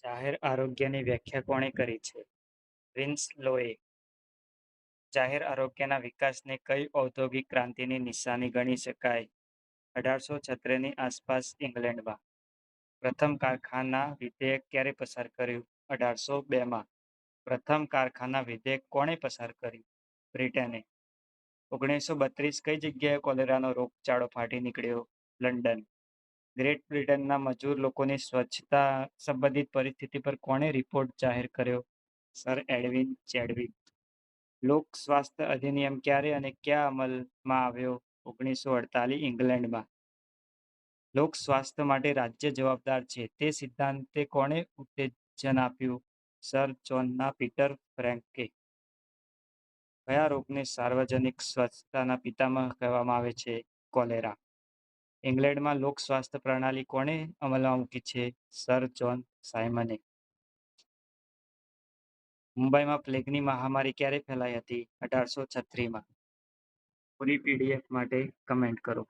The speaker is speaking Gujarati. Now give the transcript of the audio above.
જાહેર આરોગ્યની વ્યાખ્યા કોણે કરી છે? વિન્સ લોએ. જાહેર આરોગ્યના વિકાસને કઈ ઔદ્યોગિક ક્રાંતિની નિશાની ગણી શકાય? 1836ની આસપાસ ઇંગ્લેન્ડમાં. પ્રથમ કારખાના વિધેયક ક્યારે પસાર કર્યું? 1802માં. પ્રથમ કારખાના વિધેયક કોણે પસાર કર્યું? બ્રિટને. 1932 કઈ જગ્યાએ કોલેરાનો રોગચાળો ફાટી નીકળ્યો? લંડન. ગ્રેટ બ્રિટનના મજૂર લોકોની સ્વચ્છતા સંબંધિત પરિસ્થિતિ પર કોણે રિપોર્ટ જાહેર કર્યો? Sir Edwin ચેડવિક. લોક સ્વાસ્થ્ય અધિનિયમ ક્યારે અને ક્યાં અમલમાં આવ્યો? 1948 ઇંગ્લેન્ડમાં. લોક સ્વાસ્થ્ય માટે રાજ્ય જવાબદાર છે તે સિદ્ધાંતે કોણે ઉત્તેજન આપ્યું? સર જોન પીટર ફ્રેન્કે. કયા રોગને સાર્વજનિક સ્વચ્છતાના પિતામહ કહેવામાં આવે છે? કોલેરા. ઇંગ્લેન્ડમાં લોક સ્વાસ્થ્ય પ્રણાલી કોણે અમલમાં મૂકી છે? સર જોન સાયમને. મુંબઈમાં પ્લેગની મહામારી ક્યારે ફેલાઈ હતી? 1836માં. પૂરી પીડીએફ માટે કમેન્ટ કરો.